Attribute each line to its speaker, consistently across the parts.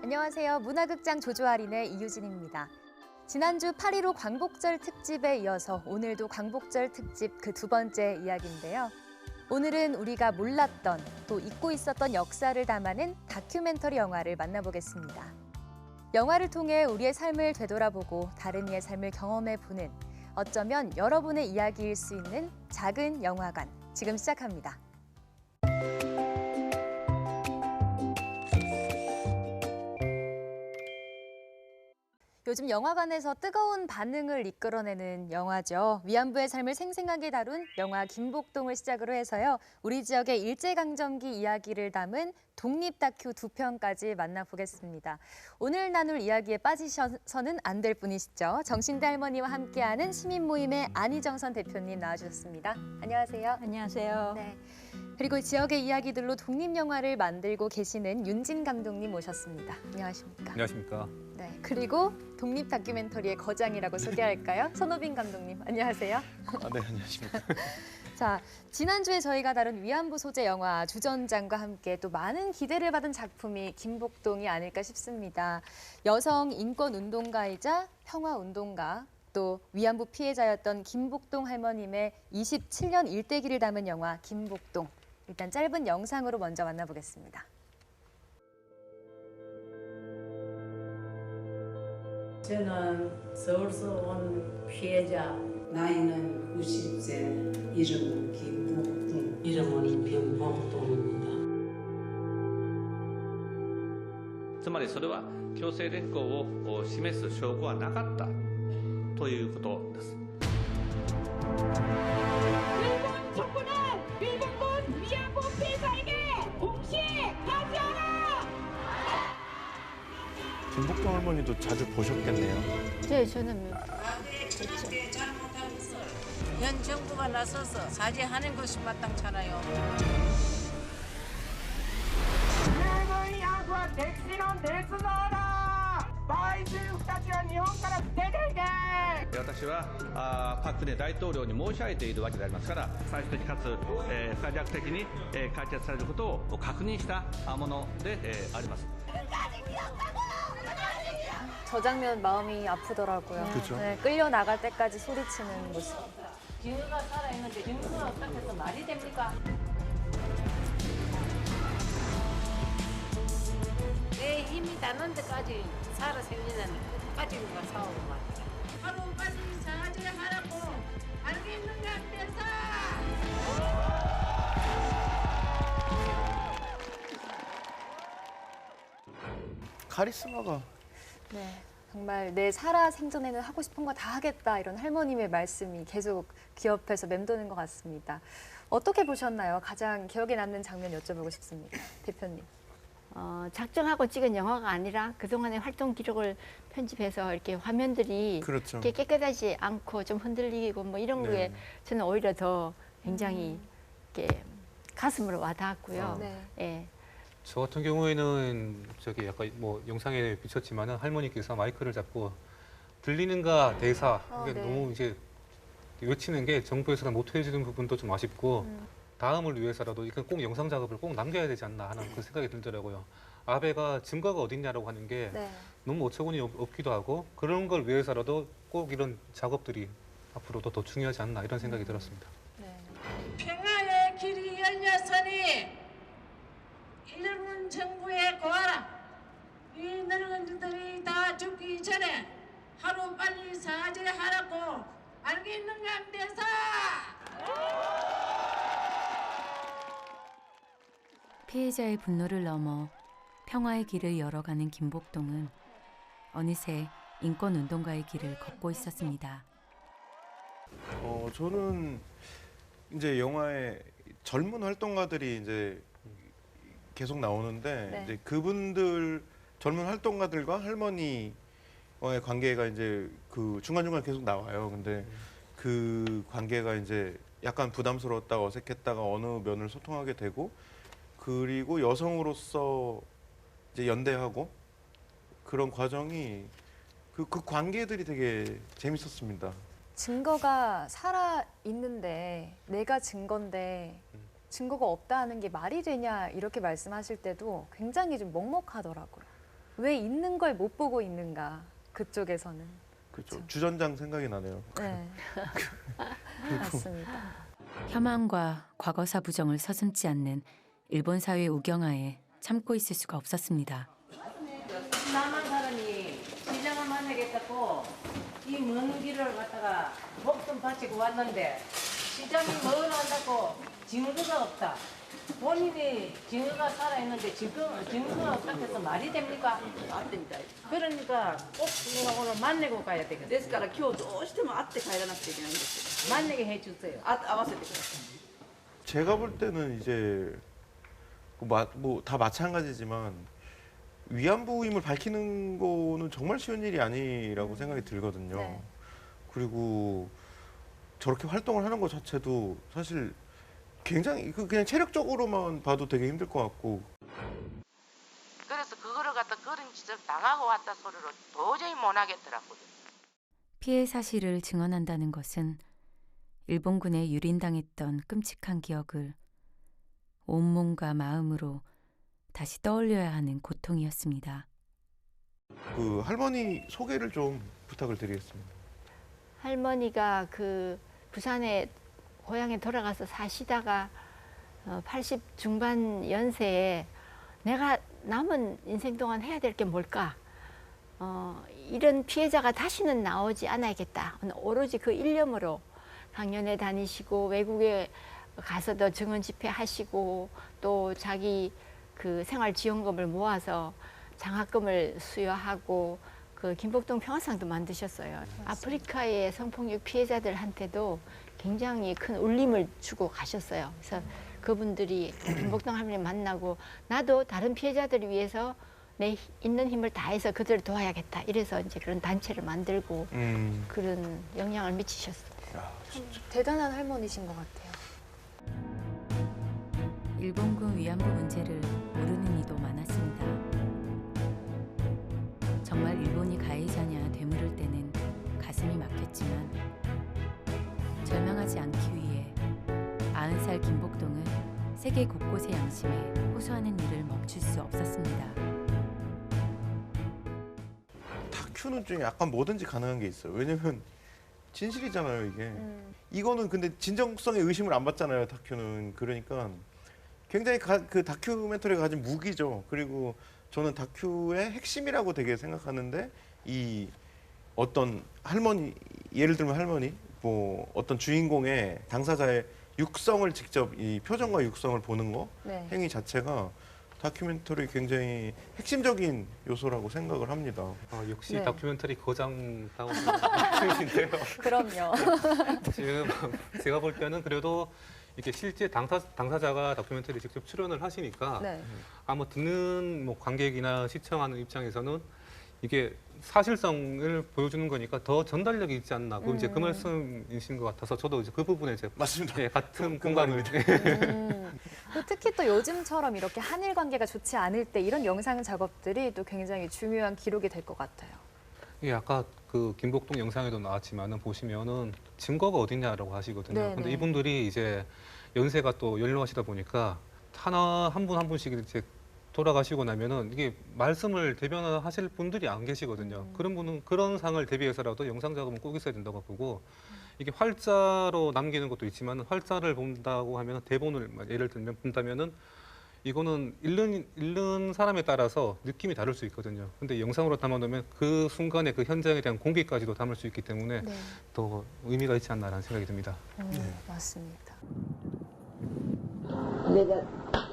Speaker 1: 안녕하세요. 문화극장 조조아린의 이유진입니다. 지난주 8.15 광복절 특집에 이어서 오늘도 광복절 특집 그 두 번째 이야기인데요. 오늘은 우리가 몰랐던 또 잊고 있었던 역사를 담아낸 다큐멘터리 영화를 만나보겠습니다. 영화를 통해 우리의 삶을 되돌아보고 다른 이의 삶을 경험해보는 어쩌면 여러분의 이야기일 수 있는 작은 영화관, 지금 시작합니다. 요즘 영화관에서 뜨거운 반응을 이끌어내는 영화죠. 위안부의 삶을 생생하게 다룬 영화 김복동을 시작으로 해서요. 우리 지역의 일제강점기 이야기를 담은 독립 다큐 두 편까지 만나보겠습니다. 오늘 나눌 이야기에 빠지셔서는 안 될 분이시죠. 정신대 할머니와 함께하는 시민모임의 안희정선 대표님 나와주셨습니다. 안녕하세요.
Speaker 2: 안녕하세요.
Speaker 1: 네. 그리고 지역의 이야기들로 독립영화를 만들고 계시는 윤진 감독님 모셨습니다. 안녕하십니까?
Speaker 3: 안녕하십니까?
Speaker 1: 네. 그리고 독립 다큐멘터리의 거장이라고 소개할까요? 손호빈 감독님, 안녕하세요.
Speaker 3: 네, 안녕하십니까?
Speaker 1: 자, 지난주에 저희가 다룬 위안부 소재 영화 주전장과 함께 또 많은 기대를 받은 작품이 김복동이 아닐까 싶습니다. 여성 인권 운동가이자 평화 운동가, 또 위안부 피해자였던 김복동 할머님의 27년 일대기를 담은 영화 김복동. 일단 짧은 영상으로 먼저 만나보겠습니다.
Speaker 4: 저는 서울서 온 피해자.
Speaker 5: 나이는 90세, 이름은 김복동.
Speaker 4: 이름은 김복동입니다.
Speaker 6: つまりそれは強制連行を示す証拠はなかったということです。
Speaker 7: 일본 정부는 일본군 위안부 피해자에게 공식하지 않아!
Speaker 3: 김복동 할머니도 자주 보셨겠네요.
Speaker 2: 네, 저는
Speaker 4: 현 정부가 나서서 사죄하는 것이 마땅찮아요.
Speaker 7: 従軍慰安婦は敵視の捏造だ！売春婦たちは日本から出ていけ！
Speaker 6: 私はパク・クネ大統領に申し上げているわけでありますから最終的かつ、不可逆的に、解決されることを確認したもので、あります。
Speaker 1: 저 장면 마음이 아프더라고요.
Speaker 3: 그죠?
Speaker 1: 네, 끌려 나갈 때까지 소리치는 모습.
Speaker 4: 기후가 살아있는데 기후가 없다고 해서 말이 됩니까? 내 힘이 닿는 데까지 살아 생기는 끝까지 누가 싸우고 말이야. 하루 빨리 사죄하라고 알겠는가 앞에서!
Speaker 3: 카리스마가
Speaker 1: 네, 정말 내 살아 생전에는 하고 싶은 거 다 하겠다 이런 할머님의 말씀이 계속 귀 옆에서 맴도는 것 같습니다. 어떻게 보셨나요? 가장 기억에 남는 장면 여쭤보고 싶습니다. 대표님.
Speaker 2: 작정하고 찍은 영화가 아니라 그동안의 활동 기록을 편집해서 이렇게 화면들이
Speaker 3: 그렇죠.
Speaker 2: 이렇게 깨끗하지 않고 좀 흔들리고 뭐 이런
Speaker 3: 네.
Speaker 2: 거에 저는 오히려 더 굉장히 이렇게 가슴으로 와닿았고요.
Speaker 1: 네.
Speaker 2: 예.
Speaker 8: 저 같은 경우에는 저기 약간 뭐 영상에 비쳤지만은 할머니께서 마이크를 잡고 들리는가 대사 이게
Speaker 1: 네.
Speaker 8: 너무 이제 외치는 게 정부에서는 못 해주는 부분도 좀 아쉽고 다음을 위해서라도 이건 꼭 영상 작업을 꼭 남겨야 되지 않나 하는 그런 생각이 들더라고요. 아베가 증거가 어딨냐라고 하는 게
Speaker 1: 네.
Speaker 8: 너무 어처구니 없기도 하고 그런 걸 위해서라도 꼭 이런 작업들이 앞으로도 더 중요하지 않나 이런 생각이 들었습니다.
Speaker 1: 네.
Speaker 4: 평화의 길이 열렸으니 일본 정부에 고하라. 이 늙은이들이 다 죽기 전에 하루 빨리 사죄하라고 알겠는가 앞에서!
Speaker 9: 피해자의 분노를 넘어 평화의 길을 열어가는 김복동은 어느새 인권운동가의 길을 걷고 있었습니다.
Speaker 3: 저는 이제 영화에 젊은 활동가들이 이제 계속 나오는데
Speaker 1: 네.
Speaker 3: 이제 그분들 젊은 활동가들과 할머니와의 관계가 이제 그 중간중간 계속 나와요. 근데 그 관계가 이제 약간 부담스러웠다가 어색했다가 어느 면을 소통하게 되고 그리고 여성으로서 이제 연대하고 그런 과정이 그 관계들이 되게 재밌었습니다.
Speaker 1: 증거가 살아 있는데 내가 증거인데 증거가 없다 하는 게 말이 되냐 이렇게 말씀하실 때도 굉장히 좀 먹먹하더라고요. 왜 있는 걸 못 보고 있는가 그쪽에서는.
Speaker 3: 그렇죠. 주전장 생각이 나네요.
Speaker 1: 네. 맞습니다.
Speaker 9: 혐한과 과거사 부정을 서슴지 않는 일본 사회 우경하에 참고 있을 수가 없었습니다.
Speaker 4: 남한 사람이 시장을 만나겠다고 이 먼 길을 갔다가 목숨 바치고 왔는데 시장이 멀어한다고 증거가 없다. 본인이 증거가 살아있는데 증거가 없다고 해서 말이 됩니까?
Speaker 10: 안 됩니다.
Speaker 4: 그러니까 꼭 내가 오늘 만나고 가야 되거든.
Speaker 10: ですから今日どうしても会って帰らなくちゃいけないんですよ。
Speaker 4: 만나게 해주세요.
Speaker 10: 会わせてください。
Speaker 3: 제가 볼 때는 이제 뭐 다 마찬가지지만 위안부임을 밝히는 거는 정말 쉬운 일이 아니라고 생각이 들거든요.
Speaker 1: 네.
Speaker 3: 그리고 저렇게 활동을 하는 것 자체도 사실 굉장히 그냥 체력적으로만 봐도 되게 힘들 것 같고.
Speaker 11: 그래서 그거를 갖다 그런 짓을 당하고 왔다 소리로 도저히 못 하겠더라고요.
Speaker 9: 피해 사실을 증언한다는 것은 일본군에 유린당했던 끔찍한 기억을 온몸과 마음으로 다시 떠올려야 하는 고통이었습니다.
Speaker 3: 그 할머니 소개를 좀 부탁을 드리겠습니다.
Speaker 2: 할머니가 그 부산에 고향에 돌아가서 사시다가 80 중반 연세에 내가 남은 인생 동안 해야 될 게 뭘까? 이런 피해자가 다시는 나오지 않아야겠다. 오로지 그 일념으로 강연에 다니시고 외국에 가서도 증언 집회하시고 또 자기 그 생활지원금을 모아서 장학금을 수여하고 그 김복동 평화상도 만드셨어요. 아프리카의 성폭력 피해자들한테도 굉장히 큰 울림을 주고 가셨어요. 그래서 그분들이 김복동 할머니 만나고 나도 다른 피해자들을 위해서 내 있는 힘을 다해서 그들을 도와야겠다. 이래서 이제 그런 단체를 만들고 그런 영향을 미치셨어요.
Speaker 3: 야,
Speaker 1: 대단한 할머니신 것 같아요.
Speaker 9: 일본군 위안부 문제를 모르는 이도 많았습니다. 정말 일본이 가해자냐 되물을 때는 가슴이 막혔지만 절망하지 않기 위해 90살 김복동은 세계 곳곳의 양심에 호소하는 일을 멈출 수 없었습니다.
Speaker 3: 다큐는 좀 약간 뭐든지 가능한 게 있어요. 왜냐면 진실이잖아요, 이게. 이거는 근데 진정성의 의심을 안 받잖아요, 다큐는. 그러니까 굉장히 그 다큐멘터리가 가진 무기죠. 그리고 저는 다큐의 핵심이라고 되게 생각하는데 이 어떤 할머니, 예를 들면 할머니, 뭐 어떤 주인공의 당사자의 육성을 직접 이 표정과 육성을 보는 거
Speaker 1: 네.
Speaker 3: 행위 자체가 다큐멘터리 굉장히 핵심적인 요소라고 생각을 합니다.
Speaker 8: 역시
Speaker 1: 네.
Speaker 8: 다큐멘터리 거장다운 분이신데요.
Speaker 1: 그럼요.
Speaker 8: 지금 제가 볼 때는 그래도 이렇게 실제 당사자가 다큐멘터리 직접 출연을 하시니까
Speaker 1: 네.
Speaker 8: 아마 듣는 뭐 관객이나 시청하는 입장에서는 이게 사실성을 보여주는 거니까 더 전달력이 있지 않나. 이제 그 말씀이신 것 같아서 저도 이제 그 부분에 이제
Speaker 3: 맞습니다.
Speaker 8: 예, 같은 공감을.
Speaker 1: 또 특히 또 요즘처럼 이렇게 한일 관계가 좋지 않을 때 이런 영상 작업들이 또 굉장히 중요한 기록이 될 것 같아요.
Speaker 8: 예, 아까 그 김복동 영상에도 나왔지만은 보시면은 증거가 어딨냐라고 하시거든요.
Speaker 1: 네네.
Speaker 8: 근데 이분들이 이제 연세가 또 연로하시다 보니까 하나 한 분 한 분씩 이제 돌아가시고 나면은 이게 말씀을 대변하실 분들이 안 계시거든요. 그런 분은 그런 상을 대비해서라도 영상 작업은 꼭 있어야 된다고 보고 이게 활자로 남기는 것도 있지만 활자를 본다고 하면 대본을 예를 들면 본다면은 이거는 읽는 사람에 따라서 느낌이 다를 수 있거든요. 근데 영상으로 담아놓으면 그 순간에 그 현장에 대한 공기까지도 담을 수 있기 때문에
Speaker 1: 네.
Speaker 8: 더 의미가 있지 않나라는 생각이 듭니다.
Speaker 1: 맞습니다.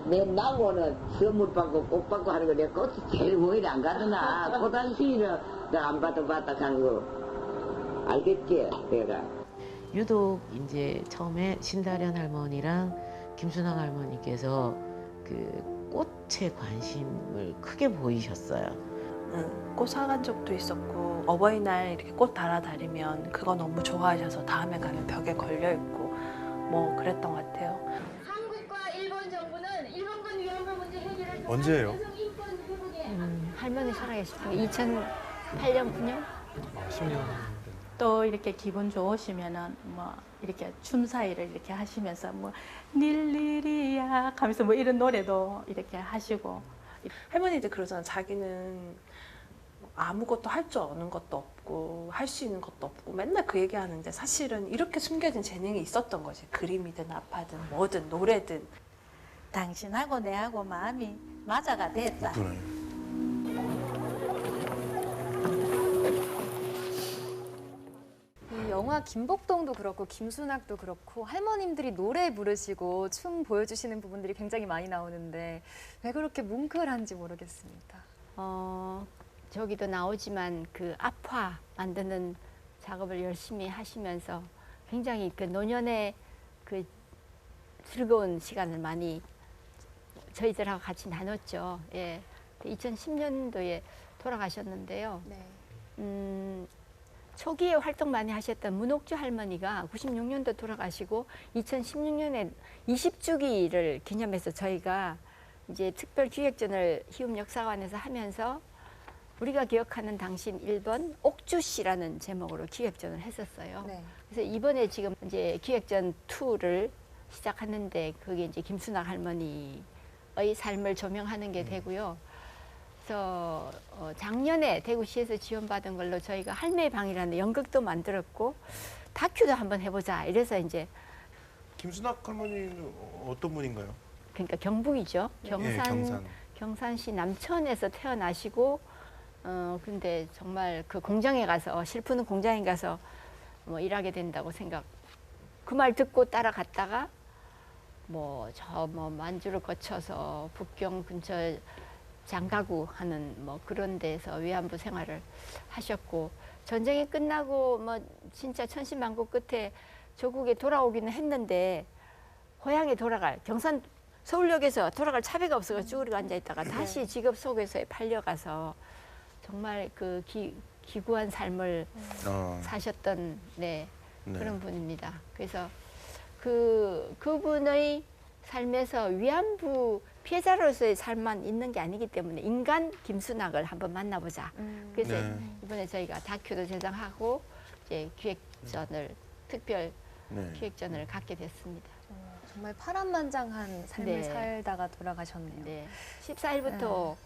Speaker 12: 내 나고는 선물 받고 꽃 받고 하는 거 내가 꽃이 제일 모이를 안 가더나 꽃 한 시는 내가 안 받아 하는 거 알겠지 내가.
Speaker 13: 유독 이제 처음에 신다련 할머니랑 김순왕 할머니께서 그 꽃에 관심을 크게 보이셨어요.
Speaker 14: 꽃 사간 적도 있었고 어버이날 이렇게 꽃 달아다니면 그거 너무 좋아하셔서 다음에 가면 벽에 걸려 있고 뭐 그랬던 것 같아요.
Speaker 4: 한국과 일본 정부는 일본군 위안부 문제 해결을
Speaker 3: 언제예요?
Speaker 2: 할머니 살아계실 때 2008년, 9년?
Speaker 8: 10년.
Speaker 15: 또 이렇게 기분 좋으시면은 뭐 이렇게 춤 사이를 이렇게 하시면서 뭐 닐리리야 하면서 뭐 이런 노래도 이렇게 하시고
Speaker 14: 할머니들 그러잖아. 자기는 아무것도 할 줄 아는 것도 없고 할 수 있는 것도 없고 맨날 그 얘기하는데 사실은 이렇게 숨겨진 재능이 있었던 거지. 그림이든 아파든 뭐든 노래든.
Speaker 15: 당신하고 내하고 마음이 맞아가 됐다.
Speaker 1: 이 영화 김복동도 그렇고 김순학도 그렇고 할머님들이 노래 부르시고 춤 보여주시는 부분들이 굉장히 많이 나오는데 왜 그렇게 뭉클한지 모르겠습니다.
Speaker 2: 저기도 나오지만 그 앞화 만드는 작업을 열심히 하시면서 굉장히 그 노년의 그 즐거운 시간을 많이 저희들하고 같이 나눴죠. 예. 2010년도에 돌아가셨는데요. 초기에 활동 많이 하셨던 문옥주 할머니가 96년도 돌아가시고 2016년에 20주기를 기념해서 저희가 이제 특별 기획전을 희움역사관에서 하면서 우리가 기억하는 당신 1번 옥주 씨라는 제목으로 기획전을 했었어요. 그래서 이번에 지금 이제 기획전 2를 시작하는데 그게 이제 김순학 할머니의 삶을 조명하는 게 되고요. 그래서 작년에 대구시에서 지원받은 걸로 저희가 할매의 방이라는 연극도 만들었고 다큐도 한번 해보자. 이래서 이제
Speaker 3: 김순학 할머니는 어떤 분인가요?
Speaker 2: 그러니까 경북이죠. 경산시 남천에서 태어나시고 근데 정말 그 공장에 가서 실푸는 공장에 가서 뭐 일하게 된다고 그 말 듣고 따라갔다가 뭐 만주를 거쳐서 북경 근처 장가구 하는 뭐 그런 데서 위안부 생활을 하셨고 전쟁이 끝나고 뭐 진짜 천신만고 끝에 조국에 돌아오기는 했는데 고향에 돌아갈 경산 서울역에서 돌아갈 차비가 없어서 쭈그리고 앉아 있다가 다시 직업 소개서에 팔려가서 정말 그 기구한 삶을 사셨던 그런 분입니다. 그래서 그분의 삶에서 위안부 피해자로서의 삶만 있는 게 아니기 때문에 인간 김순학을 한번 만나보자. 그래서 이번에 저희가 다큐도 제작하고 이제 기획전을 특별 기획전을 갖게 됐습니다.
Speaker 1: 정말 파란만장한 삶을 살다가 돌아가셨네요.
Speaker 2: 14일부터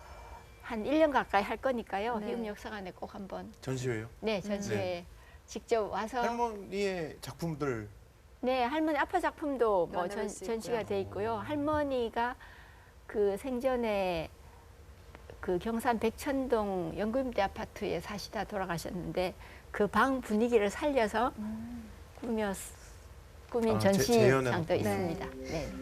Speaker 2: 한 1년 가까이 할 거니까요. 희움역사관에 꼭 한번
Speaker 3: 전시회요?
Speaker 2: 네, 전시회 직접 와서
Speaker 3: 할머니의 작품들.
Speaker 2: 네, 할머니 아파 작품도 뭐 전시가 돼 있고요. 할머니가 그 생전에 그 경산 백천동 연구임대 아파트에 사시다 돌아가셨는데 그 방 분위기를 살려서 꾸민 전시장도 있습니다. 네.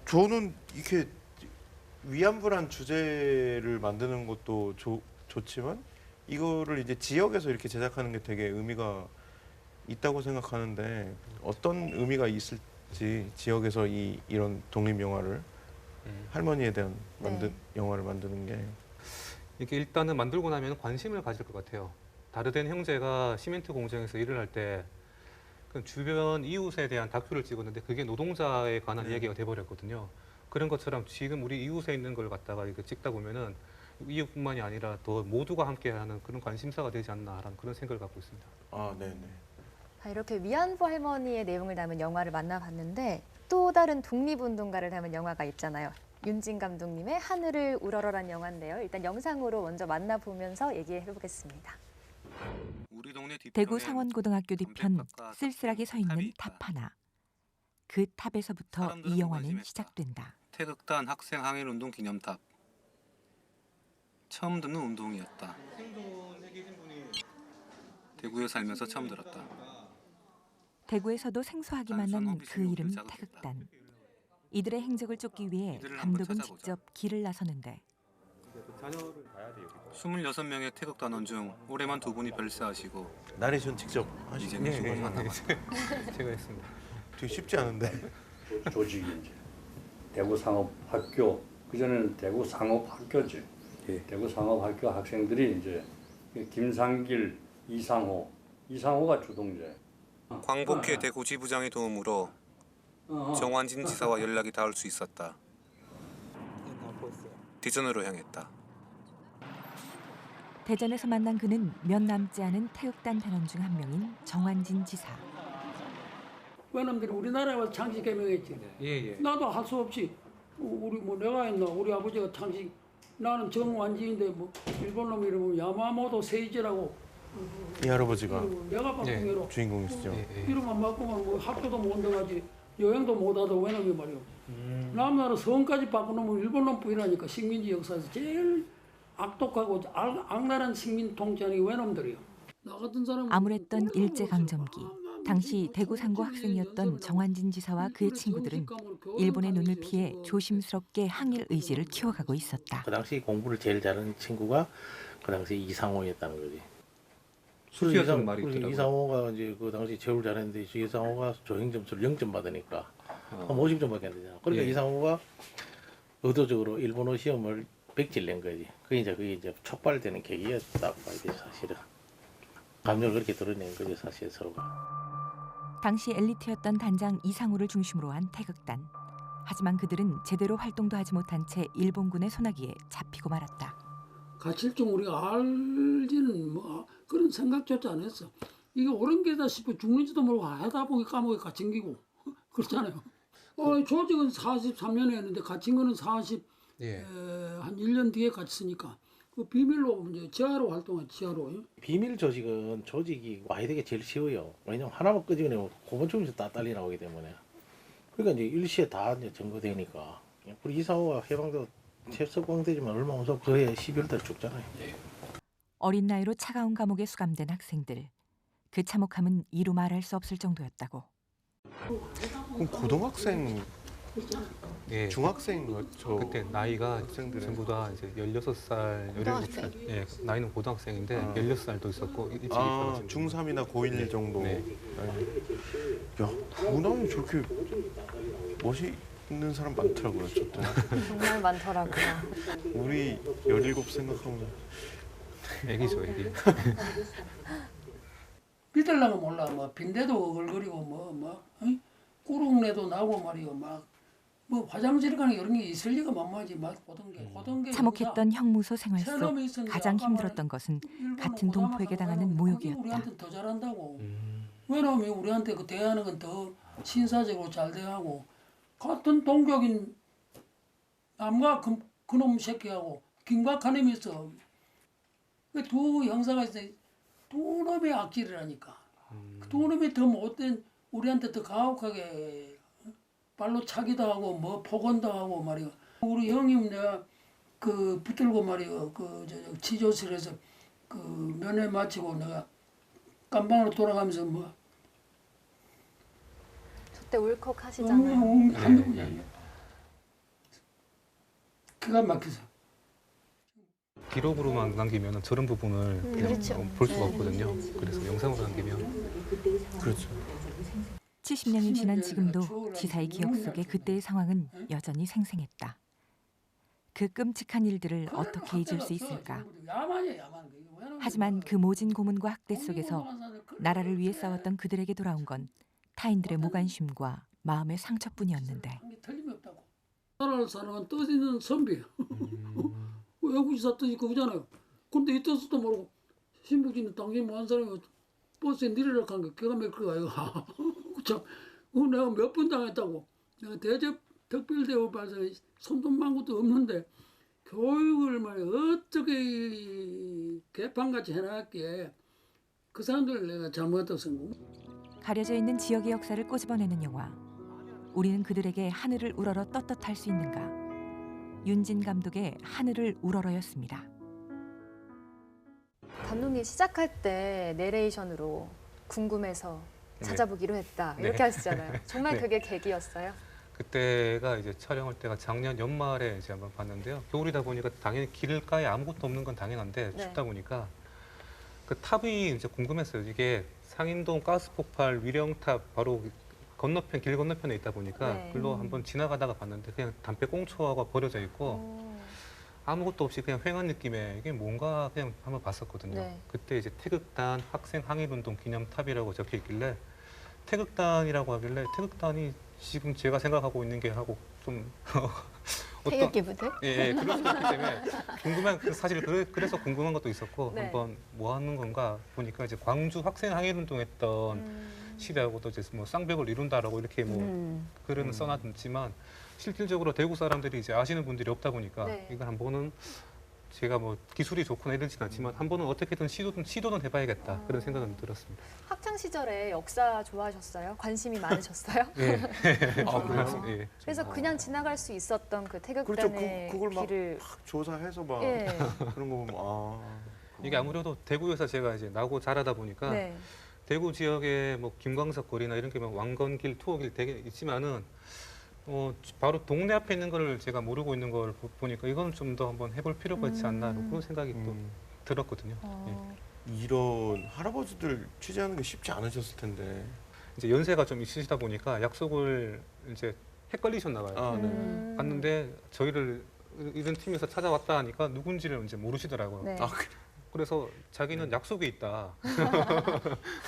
Speaker 3: 저는 이렇게 위안부란 주제를 만드는 것도 좋지만 이거를 이제 지역에서 이렇게 제작하는 게 되게 의미가 있다고 생각하는데 어떤 의미가 있을지 지역에서 이런 독립 영화를 할머니에 대한 영화를 만드는 게
Speaker 8: 이게 일단은 만들고 나면 관심을 가질 것 같아요. 다르덴 형제가 시멘트 공장에서 일을 할 때 그 주변 이웃에 대한 다큐를 찍었는데 그게 노동자에 관한 이야기가 돼버렸거든요. 그런 것처럼 지금 우리 이웃에 있는 걸 갖다가 이렇게 찍다 보면은 이웃뿐만이 아니라 더 모두가 함께하는 그런 관심사가 되지 않나라는 그런 생각을 갖고 있습니다.
Speaker 1: 이렇게 위안부 할머니의 내용을 담은 영화를 만나봤는데 또 다른 독립운동가를 담은 영화가 있잖아요. 윤진 감독님의 하늘을 우러러란 영화인데요. 일단 영상으로 먼저 만나보면서 얘기해보겠습니다.
Speaker 16: 대구 상원고등학교 뒤편 쓸쓸하게 서 있는 탑 하나. 그 탑에서부터 이 영화는 시작된다.
Speaker 17: 태극단 학생 항일운동 기념탑. 처음 듣는 운동이었다. 대구에 살면서 처음 들었다.
Speaker 16: 대구에서도 생소하기만 한 그 이름 태극단. 이들의 행적을 쫓기 위해 감독은 직접 길을 나서는데
Speaker 17: 26명의 태극단원 중 올해만 2분이 별세하시고
Speaker 3: 나레이션 직접 하시는 게
Speaker 8: 제가 했습니다.
Speaker 3: 되게 쉽지 않은데
Speaker 18: 조직이 이제 대구 상업학교 그전에는 대구 상업학교지. 대구 상업학교 학생들이 이제 김상길, 이상호가 주동제.
Speaker 17: 광복회 대구 지부장의 도움으로 정환진 지사와 연락이 닿을 수 있었다. 대전으로 향했다.
Speaker 16: 대전에서 만난 그는 몇 남지 않은 태극단 단원 중 한 명인 정환진 지사.
Speaker 19: 외놈들이 우리나라에 와서 창씨 개명했지.
Speaker 8: 예.
Speaker 19: 나도 할 수 없이 우리 뭐 내가 했나 우리 아버지가 창씨 나는 정완진인데 뭐 일본 놈 이름은 야마모토 세이지라고
Speaker 3: 이 할아버지가
Speaker 19: 내가 바꾸기로
Speaker 3: 주인공이시죠.
Speaker 19: 이름 안 바꾸면 뭐 학교도 못 온다가지 여행도 못 하다 외놈이 말이오. 남나라 성까지 바꾸놓으면 일본 놈 뿌이라니까 식민지 역사에서 제일 악독하고 악랄한 식민 통치하는 게 외놈들이요. 나 같은 사람
Speaker 16: 암울했던 일제강점기. 당시 대구 상고 학생이었던 정환진 지사와 그의 친구들은 일본의 눈을 피해 조심스럽게 항일 의지를 키워가고 있었다.
Speaker 20: 그 당시 공부를 제일 잘하는 친구가 그 당시 이상호였다는 거지.
Speaker 8: 수시였던 말이 있더라고요.
Speaker 20: 이상호가 이제 그 당시 제일 잘했는데 이상호가 조행 점수를 0점 받으니까 한 50점밖에 안 되잖아. 그러니까 이상호가 의도적으로 일본어 시험을 100질 낸 거지. 그게 이제 촉발되는 계기였다고 봐야 돼 사실은. 감정을 그렇게 드러낸 거지 사실 서로가.
Speaker 16: 당시 엘리트였던 단장 이상우를 중심으로 한 태극단. 하지만 그들은 제대로 활동도 하지 못한 채 일본군의 소나기에 잡히고 말았다.
Speaker 19: 갇힐 줄 우리가 알지는 뭐 그런 생각조차 안 했어. 이게 옳은 게다 싶어 죽는지도 모르고 하다 보니 까먹게 갇힌 기고 그렇잖아요. 조직은 43년에 했는데 갇힌 거는 한 1년 뒤에 갇혔으니까 그 비밀로 이제 지하로 활동한 지하로.
Speaker 20: 비밀 조직은 조직이 와야 되게 제일 쉬워요. 왜냐면 하나만 끄집어내면 고번충에서 다 딸리 나오기 때문에. 그러니까 이제 일시에 다 이제 점거되니까. 우리 이상호가 해방도 채석광되지만 얼마 없어 그해 12월달 죽잖아요.
Speaker 16: 어린 나이로 차가운 감옥에 수감된 학생들. 그 참혹함은 이루 말할 수 없을 정도였다고.
Speaker 3: 그럼 고등학생, 중학생 저
Speaker 8: 그때 나이가 전부 다 이제 16살, 17살. 예, 나이는 고등학생인데 16살도 있었고 일찍 입학하신
Speaker 3: 중3이나 고1 정도.
Speaker 8: 네.
Speaker 3: 야, 무당이 저렇게 멋있는 사람 많더라고요. 저도.
Speaker 1: 정말 많더라고요.
Speaker 3: 우리 17 생각하면
Speaker 8: 애기죠, 애기.
Speaker 19: 믿으려면 몰라. 뭐 빈대도 어글거리고 꾸룩내도 나고 말이요. 뭐 화장실 가는 이런 게 있을 리가 만만하지. 고등계.
Speaker 16: 참혹했던 형무소 생활 속 가장 힘들었던 것은 같은 동포에게 당하는 모욕이었다.
Speaker 19: 우리한테 더 잘한다고. 왜냐면 우리한테 그 대하는 건 더 신사적으로 잘 대하고 같은 동족인 남과 그놈 새끼하고 김각한 놈이 있어. 그 두 형사가 있어. 두 놈의 악질이라니까. 두 놈이 더 못된 우리한테 더 가혹하게 발로 차기도 하고 뭐 폭언도 하고 말이야. 우리 형님 내가 그 붙들고 말이야. 그 치조실에서 그 면회 마치고 내가 깜방으로 돌아가면서 뭐
Speaker 1: 저때 울컥하시잖아요.
Speaker 19: 기가 막혀서.
Speaker 8: 기록으로만 남기면 저런 부분을 그냥
Speaker 1: 그렇죠.
Speaker 8: 볼 수가 없거든요. 그래서 영상으로 남기면
Speaker 3: 그렇죠.
Speaker 16: 70년이 지난 지금도 지사의 기억 속에 그때의 상황은 여전히 생생했다. 그 끔찍한 일들을 어떻게 잊을 수 있을까? 하지만 그 모진 고문과 학대 속에서 나라를 위해 싸웠던 그들에게 돌아온 건 타인들의 무관심과 마음의 상처뿐이었는데.
Speaker 19: 나라를 사는 건 뜻 있는 선비. 외국지사 뜻이 그거잖아요. 근데 이 뜻도 모르고 신북진은 당신 뭐한 사람이 버스에 내리라고 한 게 기가 막힐 거 아이가. 참, 내가 몇 번 당했다고. 내가 대접 특별대우 발상에 손톱만 것도 없는데 교육을 말이야 어떻게 개판같이 해놨기에 그 사람들을 내가 잘못했다고 생각해.
Speaker 16: 가려져 있는 지역의 역사를 꼬집어내는 영화. 우리는 그들에게 하늘을 우러러 떳떳할 수 있는가? 윤진 감독의 하늘을 우러러였습니다.
Speaker 1: 감독님 시작할 때 내레이션으로 궁금해서 찾아보기로 했다 이렇게 하시잖아요. 정말 그게 계기였어요?
Speaker 8: 그때가 이제 촬영할 때가 작년 연말에 이제 한번 봤는데요. 겨울이다 보니까 당연히 길가에 아무것도 없는 건 당연한데 춥다 보니까 그 탑이 이제 궁금했어요. 이게 상인동 가스폭발 위령탑 바로 건너편 길 건너편에 있다 보니까 글로 한번 지나가다가 봤는데 그냥 담배 꽁초가 버려져 있고 아무것도 없이 그냥 휑한 느낌의 이게 뭔가 그냥 한번 봤었거든요. 그때 이제 태극단 학생 항일운동 기념탑이라고 적혀 있길래 태극단이라고 하길래 태극단이 지금 제가 생각하고 있는 게 하고 좀
Speaker 2: 태극기 부대?
Speaker 8: 예, 그럴 수도 있기 때문에 궁금한 사실 그래서 궁금한 것도 있었고
Speaker 1: 네.
Speaker 8: 한번 뭐 하는 건가 보니까 이제 광주 학생 항일 운동했던 시대하고도 이제 뭐 쌍벽을 이룬다라고 이렇게 뭐 글은 써놨지만 실질적으로 대구 사람들이 이제 아시는 분들이 없다 보니까
Speaker 1: 네.
Speaker 8: 이걸 한번은 제가 뭐 기술이 좋거나 이러진 않지만 한번은 어떻게든 시도는 해봐야겠다 그런 생각은 들었습니다.
Speaker 1: 학창 시절에 역사 좋아하셨어요? 관심이 많으셨어요?
Speaker 8: 예.
Speaker 3: 그래요?
Speaker 8: 예.
Speaker 1: 그래서 그냥 지나갈 수 있었던 그
Speaker 3: 그렇죠.
Speaker 1: 태극단의
Speaker 3: 그걸 막
Speaker 1: 길을
Speaker 3: 조사해서 막
Speaker 1: 예.
Speaker 3: 그런 거 보면
Speaker 8: 이게 아무래도 대구에서 제가 이제 나고 자라다 보니까
Speaker 1: 네.
Speaker 8: 대구 지역에 뭐 김광석 거리나 이런 게 막 왕건길, 투어길 되게 있지만은 바로 동네 앞에 있는 걸 제가 모르고 있는 걸 보니까 이건 좀 더 한번 해볼 필요가 있지 않나 그런 생각이 또 들었거든요. 예.
Speaker 3: 이런 할아버지들 취재하는 게 쉽지 않으셨을 텐데.
Speaker 8: 이제 연세가 좀 있으시다 보니까 약속을 이제 헷갈리셨나 봐요.
Speaker 3: 네.
Speaker 8: 갔는데 저희를 이런 팀에서 찾아왔다 하니까 누군지를 이제 모르시더라고요.
Speaker 1: 네.
Speaker 8: 그래서 자기는 약속이 있다.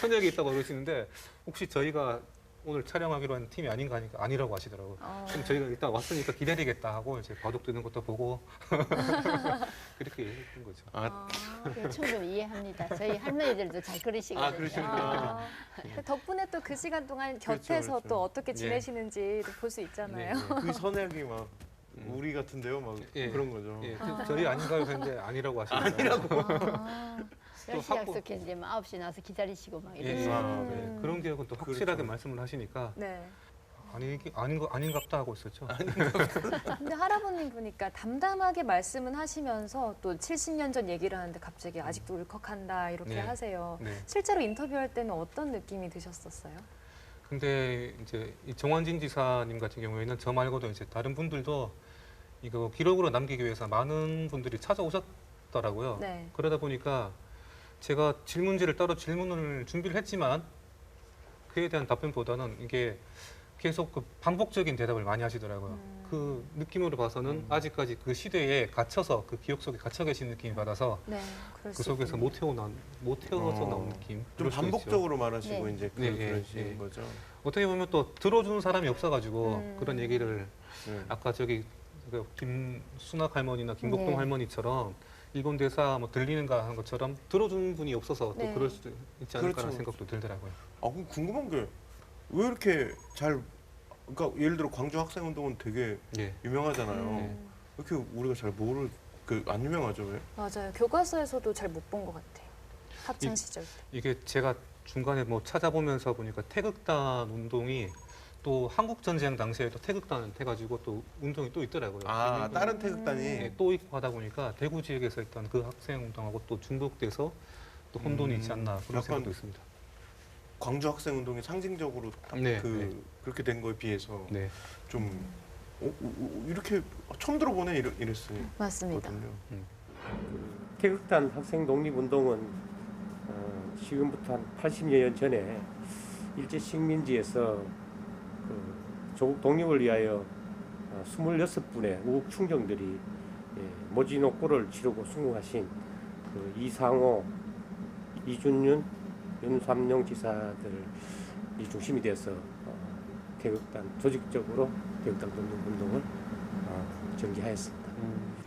Speaker 8: 현역이 있다고 그러시는데 혹시 저희가 오늘 촬영하기로 한 팀이 아닌가 하니까 아니라고 하시더라고요. 그럼 저희가 일단 왔으니까 기다리겠다 하고 이제 바둑 두는 것도 보고 그렇게 얘기했던 거죠.
Speaker 2: 충분히 이해합니다. 저희 할머니들도 잘 그러시거든요.
Speaker 3: 그러시니까.
Speaker 1: 덕분에 또 그 시간 동안 곁에서
Speaker 3: 그렇죠.
Speaker 1: 또 어떻게
Speaker 8: 예.
Speaker 1: 지내시는지 볼 수 있잖아요.
Speaker 3: 그 선약이 막 우리 같은데요, 막
Speaker 8: 예.
Speaker 3: 그런 거죠.
Speaker 8: 예, 저희 아닌가요? 했는데 아니라고 하시더라고요.
Speaker 2: 몇 시 약속했는데 9시 나와서 기다리시고 막
Speaker 8: 예,
Speaker 2: 이러시고.
Speaker 8: 네. 그런 기억은 또 확실하게 말씀을 하시니까
Speaker 1: 네.
Speaker 8: 아닌갑다 하고 있었죠.
Speaker 1: 근데 할아버님 보니까 담담하게 말씀은 하시면서 또 70년 전 얘기를 하는데 갑자기 아직도 울컥한다 이렇게
Speaker 8: 네.
Speaker 1: 하세요.
Speaker 8: 네.
Speaker 1: 실제로 인터뷰할 때는 어떤 느낌이 드셨었어요?
Speaker 8: 근데 이제 이 정환진 지사님 같은 경우에는 저 말고도 이제 다른 분들도 이거 기록으로 남기기 위해서 많은 분들이 찾아오셨더라고요.
Speaker 1: 네.
Speaker 8: 그러다 보니까 제가 질문지를 따로 질문을 준비를 했지만 그에 대한 답변보다는 이게 계속 그 반복적인 대답을 많이 하시더라고요. 그 느낌으로 봐서는 아직까지 그 시대에 갇혀서 그 기억 속에 갇혀 계신 느낌이 받아서
Speaker 1: 네, 그럴
Speaker 8: 그
Speaker 1: 수
Speaker 8: 속에서 못 태어서 나온 느낌.
Speaker 3: 좀
Speaker 8: 그럴 수
Speaker 3: 반복적으로
Speaker 8: 있죠.
Speaker 3: 말하시고
Speaker 1: 네.
Speaker 3: 이제
Speaker 8: 네,
Speaker 3: 그런
Speaker 8: 예,
Speaker 3: 식인
Speaker 8: 예.
Speaker 3: 거죠.
Speaker 8: 어떻게 보면 또 들어주는 사람이 없어가지고 그런 얘기를
Speaker 3: 네.
Speaker 8: 아까 저기 그 김순학 할머니나 김복동
Speaker 1: 네.
Speaker 8: 할머니처럼 일본 대사 뭐 들리는가 하는 것처럼 들어주는 분이 없어서 또
Speaker 1: 네.
Speaker 8: 그럴 수도 있지 않을까라는
Speaker 3: 그렇죠.
Speaker 8: 생각도 들더라고요.
Speaker 3: 그럼 궁금한 게 왜 이렇게 그러니까 예를 들어 광주 학생운동은 되게
Speaker 8: 예.
Speaker 3: 유명하잖아요. 왜 이렇게 우리가 잘 안 유명하죠, 왜?
Speaker 1: 맞아요. 교과서에서도 잘 못 본 것 같아요. 학창 시절 때.
Speaker 8: 이게 제가 중간에 뭐 찾아보면서 보니까 태극단 운동이 또 한국 전쟁 당시에도 태극단 해가지고 또 운동이 또 있더라고요.
Speaker 3: 다른 태극단이
Speaker 8: 네, 또 있고 하다 보니까 대구 지역에서 있던 그 학생 운동하고 또 중복돼서 또 혼돈이 있지 않나 그런
Speaker 3: 약간
Speaker 8: 생각도 있습니다.
Speaker 3: 광주 학생운동이 상징적으로
Speaker 8: 네,
Speaker 3: 그렇게 된 거에 비해서
Speaker 8: 네.
Speaker 3: 좀 이렇게 처음 들어보네 이랬어요.
Speaker 1: 맞습니다.
Speaker 21: 태극단 학생 독립운동은 지금부터 한 80여 년 전에 일제 식민지에서 조국 독립을 위하여 26분의 우국 충정들이 모진옥고를 치르고 순국하신 이상호, 이준윤, 윤삼룡 지사들이 중심이 돼서 태극단 조직적으로 태극단 독립운동을 전개하였습니다.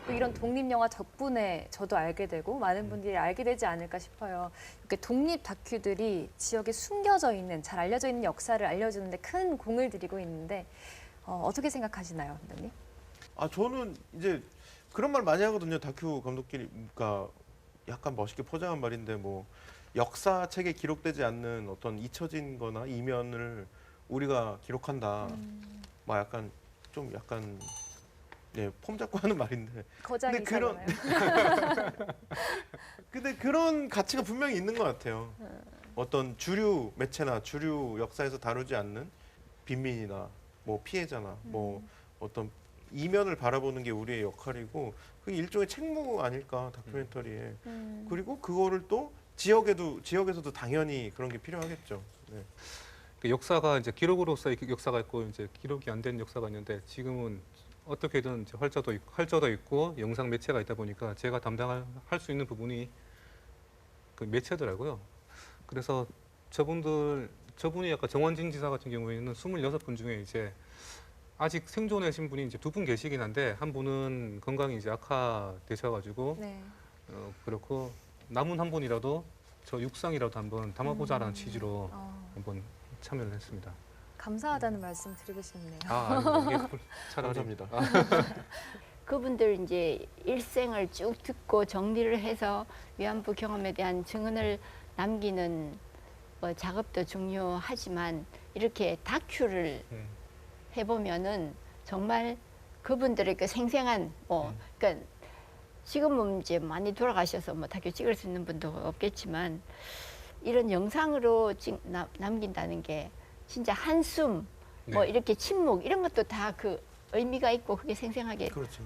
Speaker 1: 또 이런 독립영화 덕분에 저도 알게 되고 많은 분들이 알게 되지 않을까 싶어요. 이렇게 독립 다큐들이 지역에 숨겨져 있는, 잘 알려져 있는 역사를 알려주는데 큰 공을 들이고 있는데 어떻게 생각하시나요, 감독님?
Speaker 3: 저는 이제 그런 말 많이 하거든요. 다큐 감독끼리. 그러니까 약간 멋있게 포장한 말인데 뭐 역사책에 기록되지 않는 어떤 잊혀진 거나 이면을 우리가 기록한다. 막 약간 폼 잡고 하는 말인데.
Speaker 1: 거장이잖아요.
Speaker 3: 근데 그런 가치가 분명히 있는 것 같아요. 어떤 주류 매체나 주류 역사에서 다루지 않는 빈민이나 뭐 피해자나 뭐 어떤 이면을 바라보는 게 우리의 역할이고 그게 일종의 책무 아닐까 다큐멘터리에. 그리고 그거를 또 지역에서도 당연히 그런 게 필요하겠죠. 네.
Speaker 8: 그 역사가 이제 기록으로서의 역사가 있고 이제 기록이 안 된 역사가 있는데 지금은 어떻게든 이제 활자도 있고 영상 매체가 있다 보니까 제가 담당할 수 있는 부분이 그 매체더라고요. 그래서 저분들 저분이 아까 정원진 지사 같은 경우에는 26분 중에 이제 아직 생존하신 분이 이제 2분 계시긴 한데 한 분은 건강이 이제 악화되셔가지고
Speaker 1: 네.
Speaker 8: 그렇고 남은 한 분이라도 저 육상이라도 한번 담아보자라는 취지로 한번 참여를 했습니다.
Speaker 1: 감사하다는 말씀 드리고 싶네요.
Speaker 8: 이게 차라리
Speaker 3: 감사합니다.
Speaker 2: 그분들 이제 일생을 쭉 듣고 정리를 해서 위안부 경험에 대한 증언을 남기는 뭐 작업도 중요하지만 이렇게 다큐를 해보면은 정말 그분들의 그 생생한 그러니까 지금은 이제 많이 돌아가셔서 뭐 다큐 찍을 수 있는 분도 없겠지만 이런 영상으로 남긴다는 게 진짜 한숨, 뭐 이렇게 침묵 이런 것도 다 그 의미가 있고 그게 생생하게
Speaker 3: 그렇죠.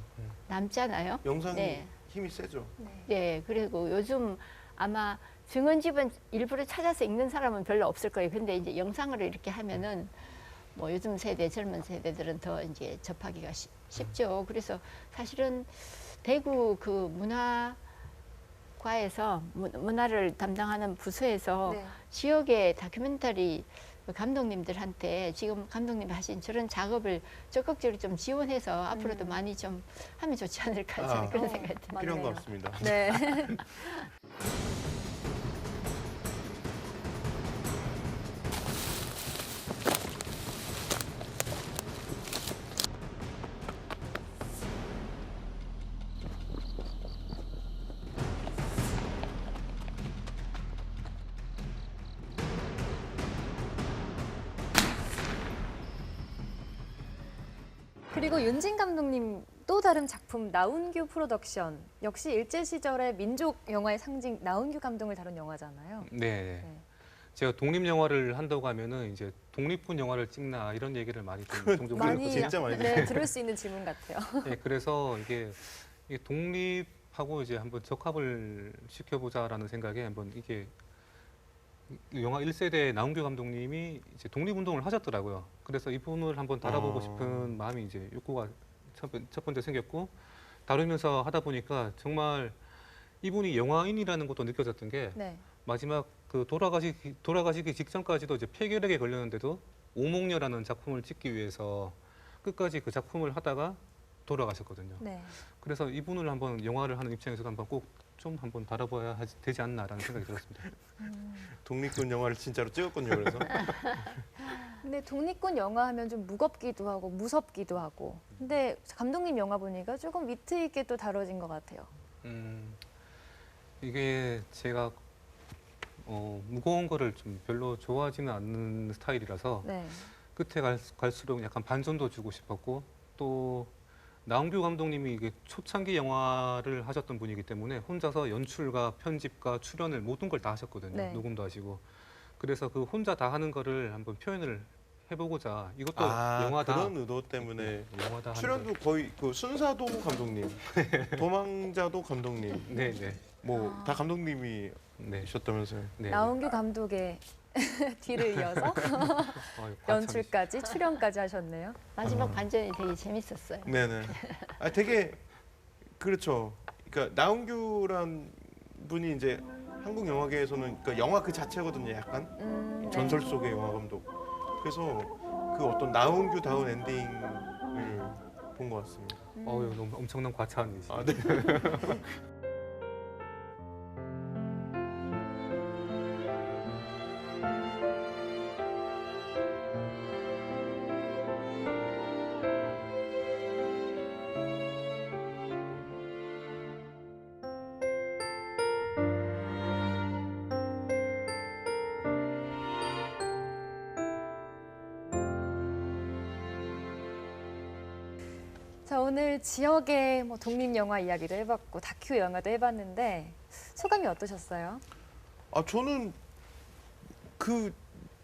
Speaker 2: 남잖아요.
Speaker 3: 영상이 힘이 세죠.
Speaker 2: 네, 그리고 요즘 아마 증언집은 일부러 찾아서 읽는 사람은 별로 없을 거예요. 근데 이제 영상으로 이렇게 하면은 뭐 요즘 세대, 젊은 세대들은 더 이제 접하기가 쉽죠. 그래서 사실은 대구 그 문화과에서 문화를 담당하는 부서에서 지역의 다큐멘터리 감독님들한테 지금 감독님이 하신 저런 작업을 적극적으로 좀 지원해서 앞으로도 많이 좀 하면 좋지 않을까 저는 그런 생각이 듭니다.
Speaker 3: 필요한 것 같습니다.
Speaker 1: 네. 그리고 윤진 감독님 또 다른 작품 나운규 프로덕션 역시 일제 시절의 민족 영화의 상징 나운규 감동을 다룬 영화잖아요.
Speaker 8: 네. 제가 독립 영화를 한다고 하면은 이제 독립군 영화를 찍나 이런 얘기를 많이 좀 종종
Speaker 3: 진짜 많이
Speaker 1: 들을 수 있는 질문 같아요.
Speaker 8: 네, 그래서 이게 독립하고 이제 한번 적합을 시켜보자라는 생각에 한번 이게 영화 1세대 나운규 감독님이 이제 독립운동을 하셨더라고요. 그래서 이분을 한번 다뤄보고 싶은 마음이 이제 욕구가 첫 번째 생겼고 다루면서 하다 보니까 정말 이분이 영화인이라는 것도 느껴졌던 게 마지막 그 돌아가시기 직전까지도 이제 폐결핵에 걸렸는데도 오목녀라는 작품을 찍기 위해서 끝까지 그 작품을 하다가 돌아가셨거든요. 그래서 이분을 한번 영화를 하는 입장에서도 한번 꼭 좀 한번 다뤄봐야 되지 않나라는 생각이 들었습니다.
Speaker 3: 독립군 영화를 진짜로 찍었군요. 그래서.
Speaker 1: 근데 독립군 영화 하면 좀 무겁기도 하고 무섭기도 하고. 근데 감독님 영화 보니까 조금 위트 있게 또 다뤄진 것 같아요.
Speaker 8: 이게 제가 무거운 거를 좀 별로 좋아하지는 않는 스타일이라서 끝에 갈수록 약간 반전도 주고 싶었고 또 나운규 감독님이 이게 초창기 영화를 하셨던 분이기 때문에 혼자서 연출과 편집과 출연을 모든 걸 다 하셨거든요. 녹음도 하시고. 그래서 그 혼자 다 하는 거를 한번 표현을 해보고자 이것도 영화다.
Speaker 3: 그런 의도 때문에
Speaker 8: 영화다.
Speaker 3: 출연도 거의 그 순사도 감독님, 도망자도 감독님, 뭐 다 감독님이셨다면서요?
Speaker 1: 나운규 감독의 뒤를 이어서 연출까지 출연까지 하셨네요.
Speaker 2: 마지막 반전이 되게 재밌었어요.
Speaker 3: 네네. 되게 그렇죠. 그러니까 나운규란 분이 이제 한국 영화계에서는 그러니까 영화 그 자체거든요. 약간 전설 속의 영화 감독. 그래서 그 어떤 나운규다운 엔딩을 본 것 같습니다.
Speaker 8: 너무 엄청난 과찬이시죠.
Speaker 3: 네.
Speaker 1: 자, 오늘 지역의 뭐 독립 영화 이야기도 해봤고 다큐 영화도 해봤는데 소감이 어떠셨어요?
Speaker 3: 저는 그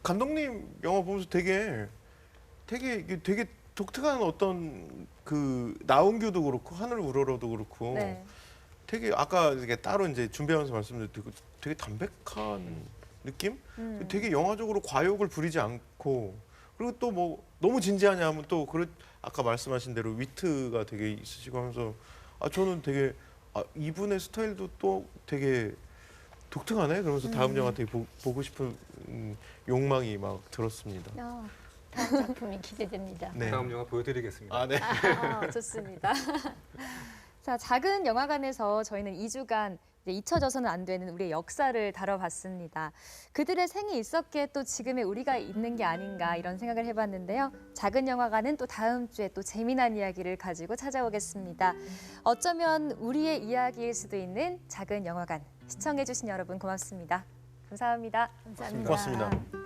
Speaker 3: 감독님 영화 보면서 되게 독특한 어떤 그 나운규도 그렇고 하늘 우러러도 그렇고 되게 아까 이게 따로 이제 준비하면서 말씀드렸고 되게 담백한 느낌? 되게 영화적으로 과욕을 부리지 않고 그리고 또 뭐 너무 진지하냐 하면 또 아까 말씀하신 대로 위트가 되게 있으시고 하면서 저는 되게 이분의 스타일도 또 되게 독특하네. 그러면서 다음 영화 되게 보고 싶은 욕망이 막 들었습니다.
Speaker 2: 다음 작품이 기대됩니다.
Speaker 3: 네.
Speaker 8: 다음 영화 보여드리겠습니다.
Speaker 3: 아, 네.
Speaker 1: 좋습니다. 자, 작은 영화관에서 저희는 2주간 잊혀져서는 안 되는 우리의 역사를 다뤄봤습니다. 그들의 생이 있었기에 또 지금의 우리가 있는 게 아닌가 이런 생각을 해봤는데요. 작은 영화관은 또 다음 주에 또 재미난 이야기를 가지고 찾아오겠습니다. 어쩌면 우리의 이야기일 수도 있는 작은 영화관. 시청해주신 여러분 고맙습니다. 감사합니다.
Speaker 2: 감사합니다.
Speaker 3: 고맙습니다.